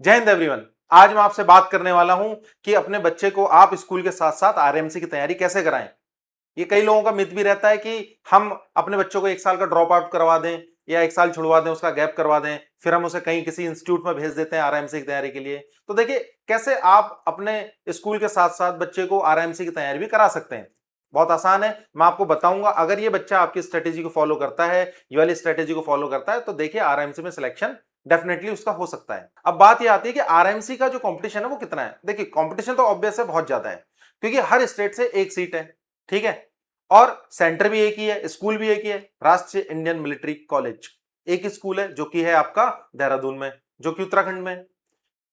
जय हिंद एवरीवन। आज मैं आपसे बात करने वाला हूं कि अपने बच्चे को आप स्कूल के साथ साथ आरएमसी की तैयारी कैसे कराएं। ये कई लोगों का मिथ भी रहता है कि हम अपने बच्चों को एक साल का ड्रॉप आउट करवा दें या एक साल छुड़वा दें, उसका गैप करवा दें, फिर हम उसे कहीं किसी इंस्टीट्यूट में भेज देते हैं आरएमसी की तैयारी के लिए। तो देखिए, कैसे आप अपने स्कूल के साथ साथ बच्चे को आरएमसी की तैयारी भी करा सकते हैं। बहुत आसान है, मैं आपको बताऊंगा। अगर ये बच्चा आपकी स्ट्रेटेजी को फॉलो करता है, ये वाली स्ट्रेटेजी को फॉलो करता है, तो देखिए आरएमसी में सिलेक्शन डेफिनेटली उसका हो सकता है। अब बात ये आती है कि आरएमसी का जो कंपटीशन है वो कितना है। देखिए, कंपटीशन तो ऑब्वियस है, बहुत ज्यादा है, क्योंकि हर स्टेट से एक सीट है, ठीक है। और सेंटर भी एक ही है, स्कूल भी एक ही है, राष्ट्रीय इंडियन मिलिट्री कॉलेज एक ही स्कूल है, जो कि है आपका देहरादून में, जो कि उत्तराखंड में।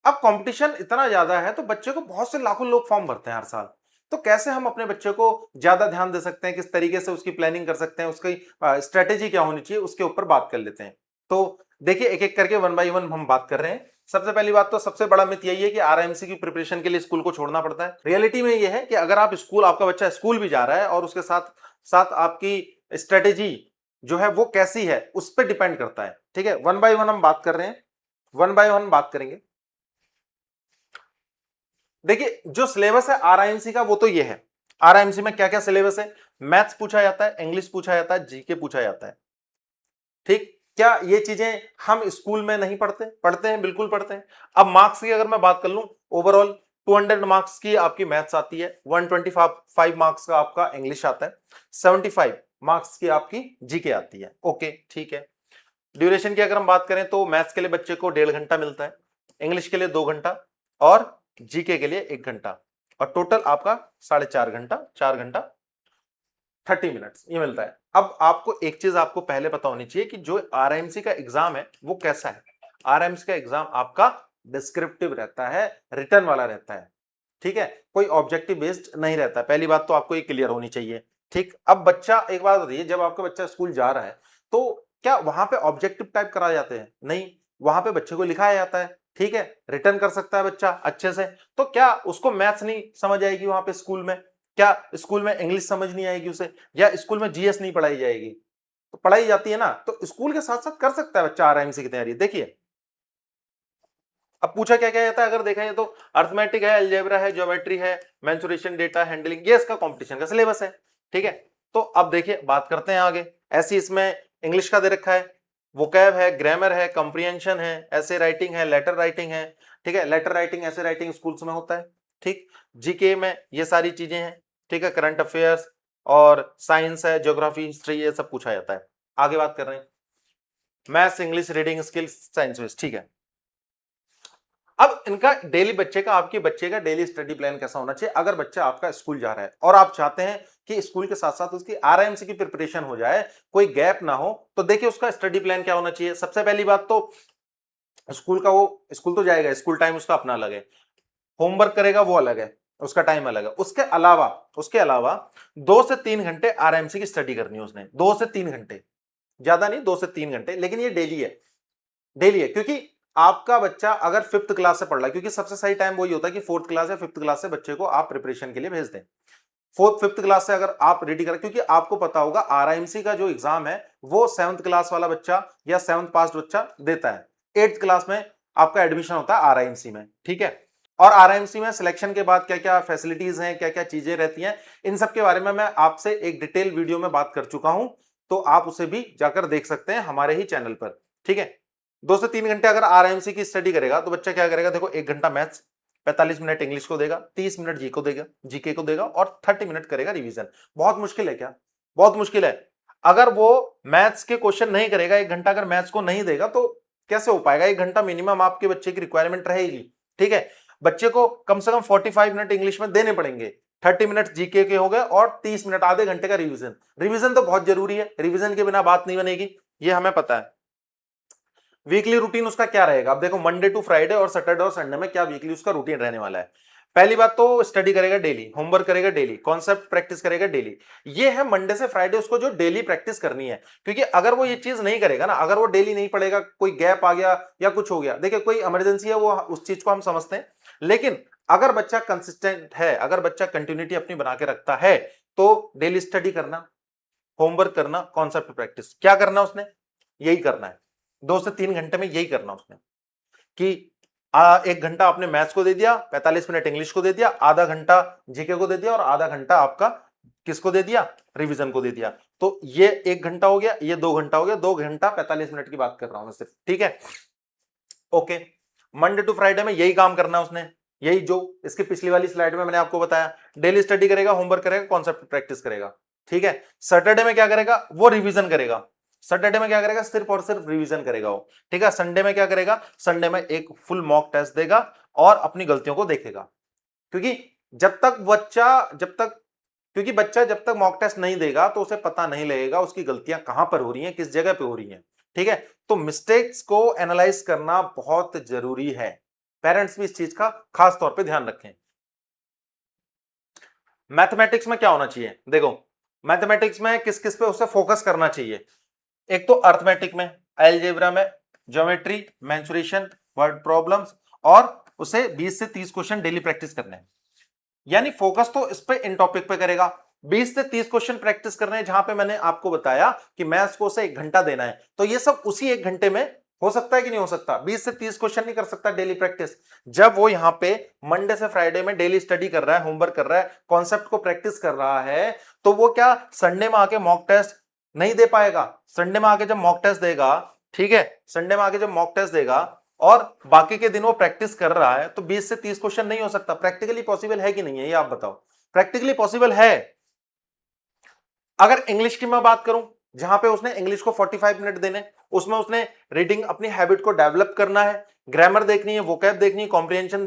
अब कंपटीशन इतना ज्यादा है तो बच्चे को बहुत से लाखों लोग फॉर्म भरते हैं हर साल। तो कैसे हम अपने बच्चे को ज्यादा ध्यान दे सकते हैं, किस तरीके से उसकी प्लानिंग कर सकते हैं, उसकी स्ट्रेटेजी क्या होनी चाहिए, उसके ऊपर बात कर लेते हैं। तो देखिए, एक एक करके वन बाय वन हम बात कर रहे हैं। सबसे पहली बात तो सबसे बड़ा मिथ यही है कि आरएमसी की प्रिपरेशन के लिए स्कूल को छोड़ना पड़ता है। रियलिटी में यह है कि अगर आप स्कूल, आपका बच्चा स्कूल भी जा रहा है और उसके साथ साथ आपकी स्ट्रेटेजी जो है वो कैसी है, उस पर डिपेंड करता है। ठीक है, वन बाय वन हम बात कर रहे हैं, वन बाय वन बात करेंगे। देखिए, जो सिलेबस है आरआईएमसी का वो तो ये है। आरआईएमसी में क्या क्या सिलेबस है? मैथ्स पूछा जाता है, इंग्लिश पूछा जाता है, जीके पूछा जाता है। ठीक, क्या ये चीजें हम स्कूल में नहीं पढ़ते? पढ़ते हैं, बिल्कुल पढ़ते हैं। अब मार्क्स की अगर मैं बात कर लूं, ओवरऑल 200 मार्क्स की आपकी मैथ्स आती है, 125 मार्क्स का आपका इंग्लिश आता है, 75 मार्क्स की आपकी जीके आती है। ओके, ठीक है। ड्यूरेशन की अगर हम बात करें तो मैथ्स के लिए बच्चे को 1.5 घंटा मिलता है, इंग्लिश के लिए 2 घंटा और जीके के लिए 1 घंटा, और टोटल आपका 4.5 घंटा, 4 घंटा 30 मिनट्स ये मिलता है। अब आपको एक चीज आपको पहले पता होनी चाहिए कि जो आरएमसी का एग्जाम है वो कैसा है। आरएमसी का एग्जाम आपका डिस्क्रिप्टिव रहता है, रिटर्न वाला रहता है, ठीक है, कोई ऑब्जेक्टिव बेस्ड नहीं रहता। पहली बात तो आपको ये क्लियर होनी चाहिए। ठीक, अब बच्चा, एक बात बताइए, जब आपका बच्चा स्कूल जा रहा है तो क्या वहां पे ऑब्जेक्टिव टाइप कराए जाते हैं? नहीं, वहां पे बच्चे को लिखाया जाता है, ठीक है, रिटर्न कर सकता है बच्चा अच्छे से। तो क्या उसको मैथ्स नहीं समझ आएगी वहां पे स्कूल में? क्या स्कूल में इंग्लिश समझ नहीं आएगी उसे? या स्कूल में जीएस नहीं पढ़ाई जाएगी? तो पढ़ाई जाती है ना, तो स्कूल के साथ साथ कर सकता है बच्चा आरएमसी की तैयारी। देखिए, अब पूछा क्या क्या जाता है अगर देखा जाए तो अर्थमेटिक है, अलजेब्रा है, ज्योमेट्री है, मेंसुरेशन, डेटा हैंडलिंग, ये इसका कंपटीशन का सिलेबस है। ठीक है, तो अब देखिए बात करते हैं आगे। ऐसी इसमें इंग्लिश का दे रखा है, वोकैब है, ग्रामर है, कंप्रीहेंशन है, ऐसे राइटिंग है, लेटर राइटिंग है। ठीक है, लेटर राइटिंग, ऐसे राइटिंग स्कूल्स में होता है। ठीक, जीके में ये सारी चीजें हैं। ठीक है, करंट अफेयर्स और साइंस है, ज्योग्राफी, हिस्ट्री, ये सब पूछा जाता है। आगे बात कर रहे हैं maths, English, reading skills, science. ठीक है, अब इनका डेली, बच्चे का, आपके बच्चे का डेली स्टडी प्लान कैसा होना चाहिए? अगर बच्चा आपका स्कूल जा रहा है और आप चाहते हैं कि स्कूल के साथ साथ उसकी आरआईएमसी की प्रिपरेशन हो जाए, कोई गैप ना हो, तो देखिए उसका स्टडी प्लान क्या होना चाहिए। सबसे पहली बात तो स्कूल का, वो स्कूल तो जाएगा, स्कूल टाइम उसका अपना अलग है, होमवर्क करेगा वो अलग है, उसका टाइम अलग है। उसके अलावा 2 से 3 घंटे आरआईएमसी की स्टडी करनी है उसने, 2 से 3 घंटे, ज्यादा नहीं, 2 से 3 घंटे, लेकिन ये डेली है। डेली है, क्योंकि आपका बच्चा अगर फिफ्थ क्लास से पढ़ रहा है, क्योंकि सबसे सही टाइम वही होता है कि फोर्थ क्लास या फिफ्थ क्लास से बच्चे को आप प्रिपरेशन के लिए भेज दें। फोर्थ फिफ्थ क्लास से अगर आप रेडी करें, क्योंकि आपको पता होगा आरआईएमसी का जो एग्जाम है वो 7th क्लास वाला बच्चा या 7th पास बच्चा देता है। 8th क्लास में आपका एडमिशन होता है आरआईएमसी में। ठीक है, और आरआईएमसी में सिलेक्शन के बाद क्या क्या फैसिलिटीज हैं, क्या क्या चीजें रहती हैं, इन सब के बारे में मैं आपसे एक डिटेल वीडियो में बात कर चुका हूं, तो आप उसे भी जाकर देख सकते हैं हमारे ही चैनल पर। ठीक है, 2 से 3 घंटे अगर आरएमसी की स्टडी करेगा तो बच्चा क्या करेगा? देखो, 1 घंटा मैथ्स, 45 मिनट इंग्लिश को देगा, 30 मिनट जी को देगा, जीके को देगा, और 30 मिनट करेगा रिवीजन। बहुत मुश्किल है क्या? बहुत मुश्किल है। अगर वो मैथ्स के क्वेश्चन नहीं करेगा, 1 घंटा अगर मैथ्स को नहीं देगा, तो कैसे हो पाएगा? 1 घंटा मिनिमम आपके बच्चे की रिक्वायरमेंट रहेगी। ठीक है, बच्चे को कम से कम 45 मिनट इंग्लिश में देने पड़ेंगे, 30 मिनट जीके के हो गए, और 30 मिनट, आधे घंटे का रिवीजन। रिवीजन तो बहुत जरूरी है, रिवीजन के बिना बात नहीं बनेगी, ये हमें पता है। वीकली रूटीन उसका क्या रहेगा? अब देखो, मंडे टू फ्राइडे और सैटरडे और संडे में क्या वीकली उसका रूटीन रहने वाला है। पहली बात तो स्टडी करेगा डेली, होमवर्क करेगा डेली, कॉन्सेप्ट प्रैक्टिस करेगा डेली। ये है मंडे से फ्राइडे उसको जो डेली प्रैक्टिस करनी है। क्योंकि अगर वो ये चीज नहीं करेगा ना, अगर वो डेली नहीं पढ़ेगा, कोई गैप आ गया या कुछ हो गया, देखिए कोई इमरजेंसी है, वो उस चीज को हम समझते हैं, लेकिन अगर बच्चा कंसिस्टेंट है, अगर बच्चा कंटिन्यूटी अपनी बना के रखता है, तो डेली स्टडी करना, होमवर्क करना, कॉन्सेप्ट प्रैक्टिस, क्या करना उसने? यही करना है। 2 से 3 घंटे में यही करना उसने, कि 1 घंटा आपने मैथ्स को दे दिया, 45 मिनट इंग्लिश को दे दिया, आधा घंटा जीके को दे दिया और आधा घंटा आपका किसको दे दिया, रिवीजन को दे दिया। तो ये 1 घंटा हो गया, ये 2 घंटा हो गया, 2 घंटा 45 मिनट की बात कर रहा हूं मैं सिर्फ, ठीक है। ओके, मंडे टू फ्राइडे में यही काम करना है उसने, यही जो इसकी पिछली वाली स्लाइड में मैंने आपको बताया, डेली स्टडी करेगा, होमवर्क करेगा, कॉन्सेप्ट प्रैक्टिस करेगा, ठीक है। सैटरडे में क्या करेगा, वो रिवीजन करेगा। सैटरडे में क्या करेगा, सिर्फ और सिर्फ रिवीजन करेगा वो, ठीक है। संडे में क्या करेगा, संडे में एक फुल मॉक टेस्ट देगा और अपनी गलतियों को देखेगा, क्योंकि जब तक बच्चा जब तक मॉक टेस्ट नहीं देगा तो उसे पता नहीं लगेगा उसकी गलतियां कहां पर हो रही हैं, किस जगह पे हो रही हैं, ठीक है। तो मिस्टेक्स को एनालाइज करना बहुत जरूरी है, पेरेंट्स भी इस चीज का खास तौर पे ध्यान रखें। मैथमेटिक्स में क्या होना चाहिए, देखो मैथमेटिक्स में किस किस पे उसे फोकस करना चाहिए। एक तो अर्थमेटिक में, अलजेब्रा में, ज्योमेट्री, मेंसुरेशन, वर्ड प्रॉब्लम्स, और उसे 20 से 30 क्वेश्चन डेली प्रैक्टिस करने हैं। यानी फोकस तो इस पे, इन टॉपिक पे करेगा। 20 से 30 क्वेश्चन प्रैक्टिस करने हैं, जहां पे मैंने आपको बताया कि मैथ्स को उसे 1 घंटा देना है, तो ये सब उसी 1 घंटे में हो सकता है कि नहीं हो सकता। 20 से 30 क्वेश्चन नहीं कर सकता डेली प्रैक्टिस, जब वो यहां पे मंडे से फ्राइडे में डेली स्टडी कर रहा है, होमवर्क कर रहा है, कॉन्सेप्ट को प्रैक्टिस कर रहा है, तो वो क्या संडे में आके मॉक टेस्ट नहीं दे पाएगा। संडे में आके जब मॉक टेस्ट देगा, ठीक है, संडे में आके जब मॉक टेस्ट देगा और बाकी के दिन वो प्रैक्टिस कर रहा है, तो 20 से 30 क्वेश्चन नहीं हो सकता। प्रैक्टिकली पॉसिबल है कि नहीं है, ये आप बताओ। प्रैक्टिकली पॉसिबल है। अगर इंग्लिश की मैं बात करूं, जहां पे उसने इंग्लिश को 45 मिनट देने, उसमें उसने रीडिंग अपनी हैबिट को डेवलप करना है, ग्रामर देखनी है, वोकैब देखनी है, कॉम्प्रिहेंशन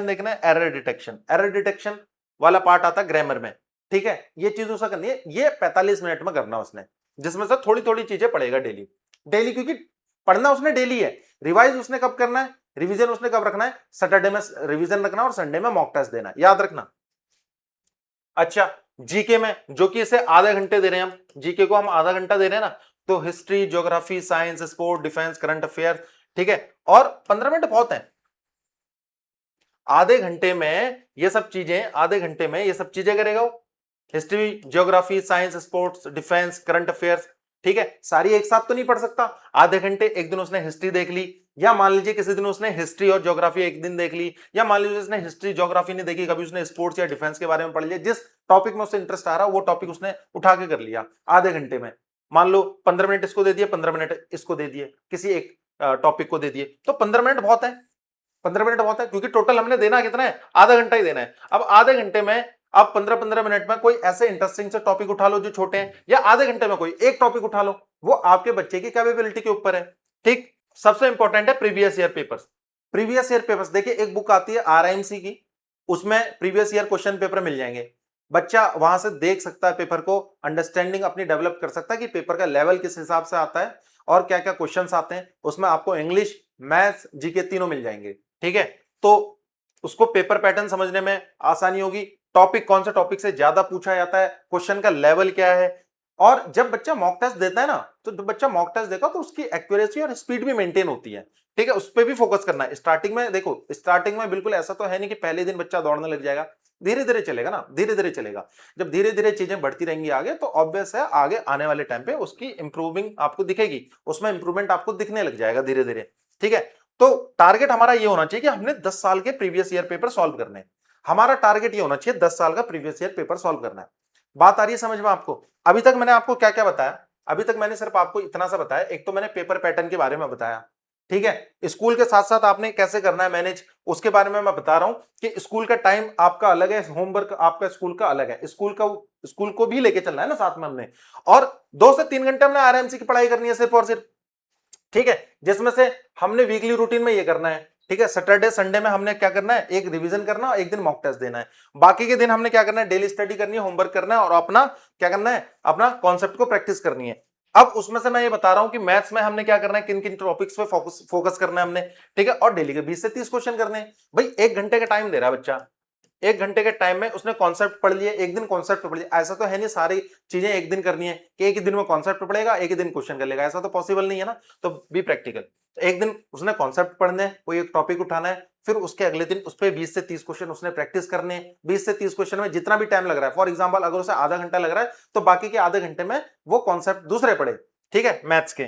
देखना है, एरर डिटेक्शन वाला पार्ट आता है ग्रामर में, ठीक है। ये चीज उसे करनी है, ये 45 मिनट में करना उसने, जिसमें से थोड़ी थोड़ी चीजें पढ़ेगा डेली डेली, क्योंकि पढ़ना उसने डेली है। रिवाइज उसने कब करना है, रिवीजन उसने कब रखना है, सैटरडे में रिवीजन रखना और संडे में मॉक टेस्ट देना, याद रखना। अच्छा, जीके में, जो कि इसे आधे घंटे दे रहे हैं हम, जीके को हम आधा घंटा दे रहे हैं ना, तो history, geography, science, sport, defence, current affair, ठीक है, और 15 मिनट बहुत है। आधे घंटे में ये सब चीजें, आधे घंटे में ये सब चीजें करेगा वो, history, geography, science, sports, defence, current affairs, ठीक है। सारी एक साथ तो नहीं पढ़ सकता। आधे घंटे एक दिन उसने हिस्ट्री देख ली, या मान लीजिए किसी दिन उसने हिस्ट्री और ज्योग्राफी एक दिन देख ली, या मान लीजिए उसने हिस्ट्री ज्योग्राफी नहीं देखी, कभी उसने स्पोर्ट्स या डिफेंस के बारे में पढ़ लिया, जिस टॉपिक में उससे इंटरेस्ट आ रहा वो टॉपिक उसने उठा के कर लिया आधे घंटे में। मान लो 15 मिनट इसको दे दिए, 15 मिनट इसको दे दिए, किसी एक टॉपिक को दे दिए, तो 15 मिनट बहुत है। 15 मिनट बहुत है, क्योंकि टोटल हमने देना कितना है, आधा घंटा ही देना है। अब आधे घंटे में आप 15-15 मिनट में कोई ऐसे इंटरेस्टिंग से टॉपिक उठा लो जो छोटे हैं, या आधे घंटे में कोई एक टॉपिक उठा लो, वो आपके बच्चे की कैपेबिलिटी के ऊपर है, ठीक। सबसे इंपॉर्टेंट है previous year papers. Previous year papers देखिए, एक बुक आती है आरआईएमसी की, उसमें प्रीवियस ईयर क्वेश्चन पेपर मिल जाएंगे। बच्चा वहां से देख सकता है पेपर को, अंडरस्टैंडिंग अपनी डेवलप कर सकता है कि पेपर का लेवल किस हिसाब से आता है और क्या क्या क्वेश्चंस आते हैं। उसमें आपको इंग्लिश, मैथ्स, जीके तीनों मिल जाएंगे, ठीक है। तो उसको पेपर पैटर्न समझने में आसानी होगी, टॉपिक कौन से टॉपिक से ज्यादा पूछा जाता है, क्वेश्चन का लेवल क्या है। और जब बच्चा मॉक टेस्ट देता है ना, तो जब बच्चा मॉक टेस्ट देगा तो उसकी एक्यूरेसी और स्पीड भी मेंटेन होती है, ठीक है। उस पर भी फोकस करना है। स्टार्टिंग में देखो, स्टार्टिंग में बिल्कुल ऐसा तो है नहीं कि पहले दिन बच्चा दौड़ने लग जाएगा, धीरे धीरे चलेगा ना, धीरे धीरे चलेगा। जब धीरे धीरे चीजें बढ़ती रहेंगी आगे, तो ऑब्वियस है आगे आने वाले टाइम पे उसकी इंप्रूविंग आपको दिखेगी, उसमें इंप्रूवमेंट आपको दिखने लग जाएगा धीरे धीरे, ठीक है। तो टारगेट हमारा ये होना चाहिए कि हमने 10 साल के प्रीवियस ईयर पेपर सॉल्व करने हैं। हमारा टारगेट ये होना चाहिए 10 साल का प्रीवियस ईयर पेपर सॉल्व करना है। बात आ रही है समझ में आपको? अभी तक मैंने आपको क्या क्या बताया? अभी तक मैंने सिर्फ आपको इतना सा बताया। एक तो मैंने पेपर पैटर्न के बारे में बताया, ठीक है। स्कूल के साथ साथ आपने कैसे करना है मैनेज, उसके बारे में मैं बता रहा हूं कि स्कूल का टाइम आपका अलग है, होमवर्क आपका स्कूल का अलग है, स्कूल को भी लेके चलना है ना साथ में हमने। और 2 से 3 घंटे हमने आरएमसी की पढ़ाई करनी है सिर्फ और सिर्फ, ठीक है। जिसमें से हमने वीकली रूटीन में ये करना है, ठीक है। सैटरडे संडे में हमने क्या करना है, एक रिवीजन करना और एक दिन मॉक टेस्ट देना है। बाकी के दिन हमने क्या करना है, डेली स्टडी करनी है, होमवर्क करना है और अपना क्या करना है, अपना कॉन्सेप्ट को प्रैक्टिस करनी है। अब उसमें से मैं ये बता रहा हूं कि मैथ्स में हमने क्या करना है, किन किन टॉपिक्स पे फोकस करना है हमने, ठीक है। और डेली के 20 से 30 क्वेश्चन करने हैं। भाई 1 घंटे का टाइम दे रहा है बच्चा, 1 घंटे के टाइम में उसने कॉन्सेप्ट पढ़ लिए, एक दिन कॉन्सेप्ट पढ़ लिया। ऐसा तो है नहीं सारी चीजें एक दिन करनी है कि एक ही दिन में कॉन्सेप्ट पढ़ेगा, एक ही दिन क्वेश्चन कर लेगा, ऐसा तो पॉसिबल नहीं है ना। तो बी प्रैक्टिकल। एक दिन उसने कॉन्सेप्ट पढ़ने, कोई एक टॉपिक उठाना है, फिर उसके अगले दिन उस पर 20 से 30 क्वेश्चन उसने प्रैक्टिस करने। 20 से 30 क्वेश्चन में जितना भी टाइम लग रहा है, फॉर एग्जाम्पल अगर उसे आधा घंटा लग रहा है, तो बाकी के आधे घंटे में वो कॉन्सेप्ट दूसरे पढ़े, ठीक है, मैथ्स के।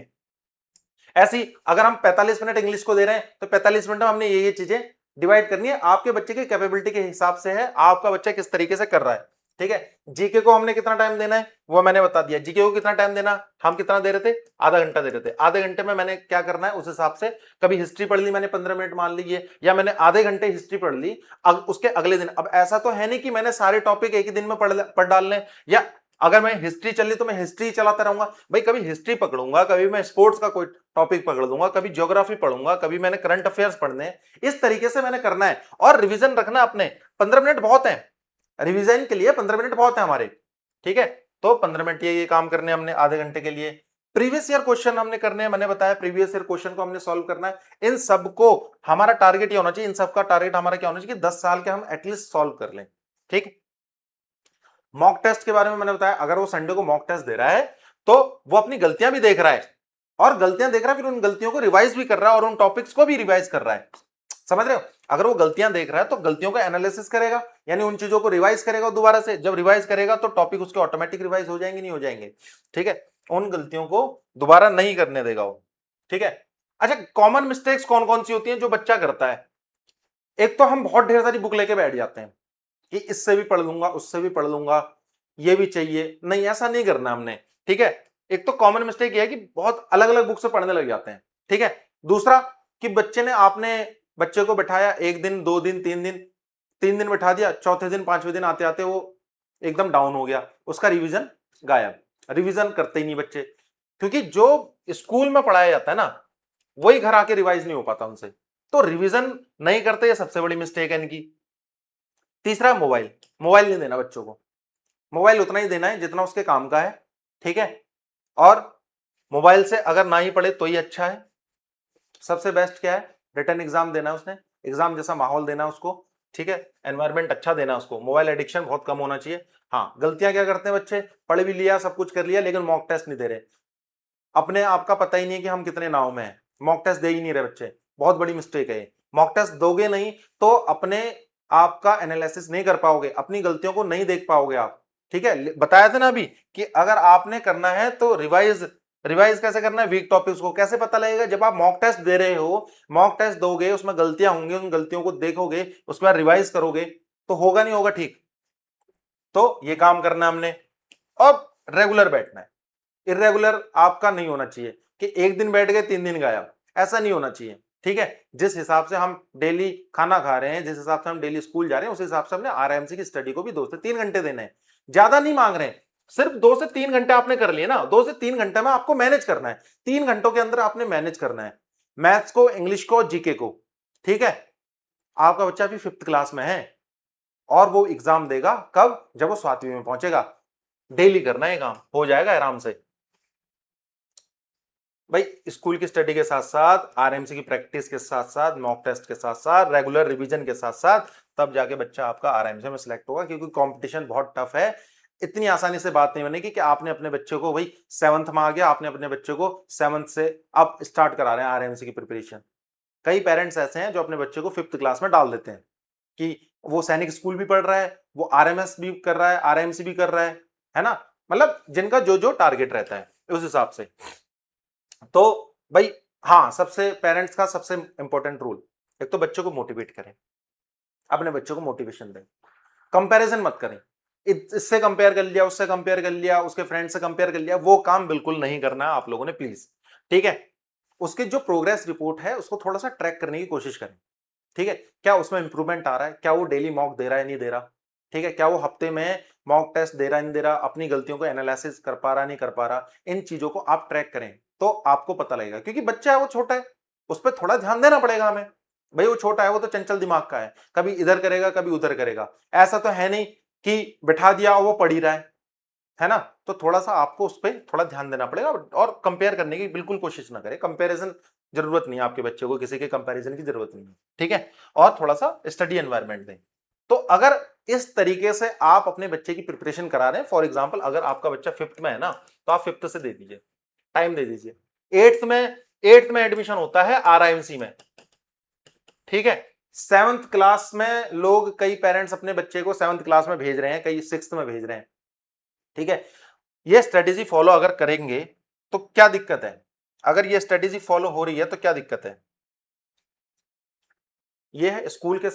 ऐसी अगर हम 45 मिनट इंग्लिश को दे रहे हैं तो 45 मिनट में हमने ये चीजें डिवाइड करनी है, आपके बच्चे की कैपेबिलिटी के हिसाब से है, आपका बच्चा किस तरीके से कर रहा है। ठीक है, जीके को हमने कितना टाइम देना है वो मैंने बता दिया। जीके को कितना टाइम देना, हम कितना दे रहे थे, आधा घंटा दे रहे थे। आधे घंटे में मैंने क्या करना है उस हिसाब से, कभी हिस्ट्री पढ़ ली मैंने 15 मिनट मान लीजिए, या मैंने आधे घंटे हिस्ट्री पढ़ ली, उसके अगले दिन, अब ऐसा तो है नहीं कि मैंने सारे टॉपिक एक ही दिन में पढ़ डालने, या अगर मैं हिस्ट्री चली तो मैं हिस्ट्री चलाता रहूंगा। भाई कभी हिस्ट्री पकड़ूंगा, कभी मैं स्पोर्ट्स का कोई टॉपिक पकड़ लूंगा, कभी ज्योग्राफी पढ़ूंगा, कभी मैंने करंट अफेयर्स पढ़ने, इस तरीके से मैंने करना है। और रिवीजन रखना अपने, 15 मिनट बहुत है रिवीजन के लिए, 15 मिनट बहुत है हमारे। ठीक है, तो 15 मिनट ये काम करने हमने आधे घंटे के लिए। प्रीवियस ईयर क्वेश्चन हमने करने हैं, मैंने बताया प्रीवियस ईयर क्वेश्चन को हमने सॉल्व करना है। इन सबको हमारा टारगेट ये होना चाहिए, इन सबका टारगेट हमारा क्या होना चाहिए कि 10 साल के हम एटलीस्ट सॉल्व कर लें। ठीक, मॉक टेस्ट के बारे में मैंने बताया, अगर वो संडे को मॉक टेस्ट दे रहा है तो वो अपनी गलतियां भी देख रहा है, और गलतियां देख रहा है फिर उन गलतियों को रिवाइज भी कर रहा है, और उन टॉपिक्स को भी रिवाइज कर रहा है। समझ रहे हो, अगर वो गलतियां देख रहा है तो गलतियों का एनालिसिस करेगा, यानी उन चीजों को रिवाइज करेगा दोबारा से। जब रिवाइज करेगा तो टॉपिक उसके ऑटोमेटिक रिवाइज हो जाएंगे, नहीं हो जाएंगे। ठीक है, उन गलतियों को दोबारा नहीं करने देगा वो। ठीक है, अच्छा कॉमन मिस्टेक्स कौन कौन सी होती हैं जो बच्चा करता है। एक तो हम बहुत ढेर सारी बुक लेके बैठ जाते हैं कि इससे भी पढ़ लूंगा, उससे भी पढ़ लूंगा, ये भी चाहिए, नहीं ऐसा नहीं करना हमने। ठीक है, एक तो कॉमन मिस्टेक ये है कि बहुत अलग अलग बुक से पढ़ने लग जाते हैं। ठीक है, दूसरा कि आपने बच्चे को बैठाया 1 दिन 2 दिन 3 दिन, 3 दिन बैठा दिया, चौथे दिन 5वें दिन आते आते वो एकदम डाउन हो गया, उसका रिवीजन गायब। रिवीजन करते ही नहीं बच्चे, क्योंकि जो स्कूल में पढ़ाया जाता है ना वही घर आके रिवाइज नहीं हो पाता उनसे, तो रिवीजन नहीं करते, ये सबसे बड़ी मिस्टेक है इनकी। तीसरा मोबाइल, मोबाइल नहीं देना बच्चों को, मोबाइल उतना ही देना है जितना उसके काम का है। ठीक है, और मोबाइल से अगर ना ही पढ़े तो ही अच्छा है। सबसे बेस्ट क्या है, रिटर्न एग्जाम देना है उसने, एग्जाम जैसा माहौल देना उसको। ठीक है, एनवायरमेंट अच्छा देना उसको, मोबाइल एडिक्शन बहुत कम होना चाहिए। हाँ, गलतियां क्या करते हैं बच्चे, पढ़ भी लिया सब कुछ कर लिया लेकिन मॉक टेस्ट नहीं दे रहे, अपने आप का पता ही नहीं है कि हम कितने नाव में हैं, मॉक टेस्ट दे ही नहीं रहे बच्चे, बहुत बड़ी मिस्टेक है। मॉक टेस्ट दोगे नहीं तो अपने आप का एनालिसिस नहीं कर पाओगे, अपनी गलतियों को नहीं देख पाओगे आप। ठीक है, बताया था ना अभी कि अगर आपने करना है तो रिवाइज, रिवाइज कैसे करना है, वीक टॉपिक्स को कैसे पता लगेगा, जब आप मॉक टेस्ट दे रहे हो, मॉक टेस्ट दोगे उसमें गलतियां होंगी, उन गलतियों को देखोगे, उसके बाद रिवाइज करोगे तो होगा नहीं होगा। ठीक, तो ये काम करना हमने। अब रेगुलर बैठना है, इरेगुलर आपका नहीं होना चाहिए कि एक दिन बैठ गए 3 दिन गायब, ऐसा नहीं होना चाहिए। ठीक है, जिस हिसाब से हम डेली खाना खा रहे हैं, जिस हिसाब से हम डेली स्कूल जा रहे हैं, उस हिसाब से हमने आरएमसी की स्टडी को भी 2 से 3 घंटे देने हैं, ज्यादा नहीं मांग रहे हैं। सिर्फ 2 से 3 घंटे आपने कर लिए ना, 2 से 3 घंटे में आपको मैनेज करना है, 3 घंटों के अंदर आपने मैनेज करना है मैथ्स को, इंग्लिश को, जीके को। ठीक है, आपका बच्चा अभी 5th क्लास में है और वो एग्जाम देगा कब, जब वो 7वीं में पहुंचेगा। डेली करना है काम, हो जाएगा आराम से। भाई स्कूल की स्टडी के साथ साथ, आरएमसी की प्रैक्टिस के साथ साथ, मॉक टेस्ट के साथ साथ, रेगुलर रिवीजन के साथ साथ, तब जाके बच्चा आपका आरएमसी में सिलेक्ट होगा, क्योंकि कंपटीशन बहुत टफ है। इतनी आसानी से बात नहीं बनेगी कि आपने अपने बच्चे को, भाई 7th में आ गया, आपने अपने बच्चे को 7th से अब स्टार्ट करा रहे हैं आरएमसी की प्रिपरेशन। कई पेरेंट्स ऐसे हैं जो अपने बच्चे को 5th क्लास में डाल देते हैं कि वो सैनिक स्कूल भी पढ़ रहा है, वो आरएमएस भी कर रहा है, आरएमसी भी कर रहा है ना, मतलब जिनका जो जो टारगेट रहता है उस हिसाब से। तो भाई हाँ, सबसे पेरेंट्स का सबसे इंपॉर्टेंट रूल, एक तो बच्चों को मोटिवेट करें, अपने बच्चों को मोटिवेशन दें, कंपैरिजन मत करें, इससे कंपेयर कर लिया, उससे कंपेयर कर लिया, उसके फ्रेंड से कंपेयर कर लिया, वो काम बिल्कुल नहीं करना है आप लोगों ने प्लीज। ठीक है, उसकी जो प्रोग्रेस रिपोर्ट है उसको थोड़ा सा ट्रैक करने की कोशिश करें। ठीक है, क्या उसमें इंप्रूवमेंट आ रहा है, क्या वो डेली मॉक दे रहा है नहीं दे रहा, ठीक है, क्या वो हफ्ते में मॉक टेस्ट दे रहा है नहीं दे रहा, अपनी गलतियों को एनालिसिस कर पा रहा नहीं कर पा रहा, इन चीजों को आप ट्रैक करें तो आपको पता लगेगा। क्योंकि बच्चा है वो छोटा है, उस पर थोड़ा ध्यान देना पड़ेगा हमें। भाई वो छोटा है, वो तो चंचल दिमाग का है, कभी इधर करेगा कभी उधर करेगा, ऐसा तो है नहीं कि बिठा दिया और वो पढ़ ही रहा है ना। तो थोड़ा सा आपको उस पर थोड़ा ध्यान देना पड़ेगा, और कंपेयर करने की बिल्कुल कोशिश ना करें, कंपेरिजन जरूरत नहीं है, आपके बच्चे को किसी के कंपैरिजन की जरूरत नहीं है। ठीक है, और थोड़ा सा स्टडी एनवायरनमेंट दें। तो अगर इस तरीके से आप अपने बच्चे की प्रिपरेशन करा रहे हैं, फॉर एग्जांपल अगर आपका बच्चा 5th में है ना, तो आप 5th से दे दीजिए, टाइम दे दीजिए। 8th में एडमिशन होता है आरआईएमसी में। ठीक है, 7th क्लास में लोग, कई पेरेंट्स अपने बच्चे को 7th क्लास में भेज रहे हैं, कई 6th में भेज रहे हैं। ठीक है, ये स्ट्रेटेजी फॉलो अगर करेंगे तो क्या दिक्कत है, अगर ये स्ट्रेटेजी फॉलो हो रही है तो क्या दिक्कत है? ये है स्कूल के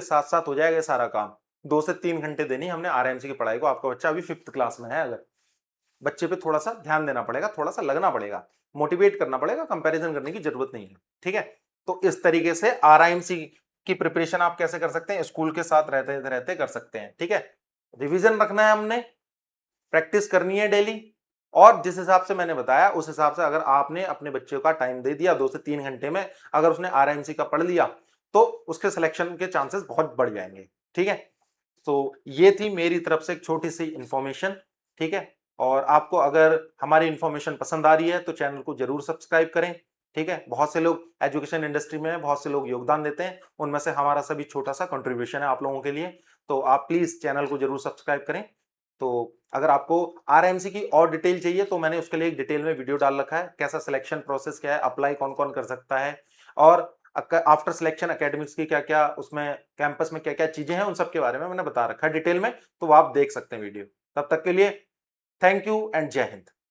साथ साथ हो जाएगा सारा काम। 2 से 3 घंटे देनी हमने आरएमसी की पढ़ाई को। आपका बच्चा अभी 5th क्लास में है, अगर बच्चे पे थोड़ा सा ध्यान देना पड़ेगा, थोड़ा सा लगना पड़ेगा, मोटिवेट करना पड़ेगा, कंपैरिजन करने की जरूरत नहीं है। ठीक है, तो इस तरीके से आरआईएमसी की प्रिपरेशन आप कैसे कर सकते हैं? स्कूल के साथ रहते रहते कर सकते हैं। ठीक है, रिवीजन रखना है हमने, प्रैक्टिस करनी है डेली, और जिस हिसाब से मैंने बताया उस हिसाब से अगर आपने अपने बच्चे का टाइम दे दिया 2 से 3 घंटे में, अगर उसने आरआईएमसी का पढ़ लिया तो उसके सिलेक्शन के चांसेस बहुत बढ़ जाएंगे। ठीक है, तो ये थी मेरी तरफ से एक छोटी सी इंफॉर्मेशन। ठीक है, और आपको अगर हमारी इंफॉर्मेशन पसंद आ रही है तो चैनल को जरूर सब्सक्राइब करें। ठीक है, बहुत से लोग एजुकेशन इंडस्ट्री में हैं, बहुत से लोग योगदान देते हैं, उनमें से हमारा सभी छोटा सा कंट्रीब्यूशन है आप लोगों के लिए। तो आप प्लीज चैनल को जरूर सब्सक्राइब करें। तो अगर आपको आरएमसी की और डिटेल चाहिए तो मैंने उसके लिए एक डिटेल में वीडियो डाल रखा है, कैसा सिलेक्शन प्रोसेस क्या है, अप्लाई कौन कौन कर सकता है, और आफ्टर सिलेक्शन एकेडमिक्स की क्या क्या उसमें कैंपस में क्या क्या चीजें हैं, उन सब के बारे में मैंने बता रखा है डिटेल में, तो आप देख सकते हैं वीडियो। तब तक के लिए थैंक यू एंड जय हिंद।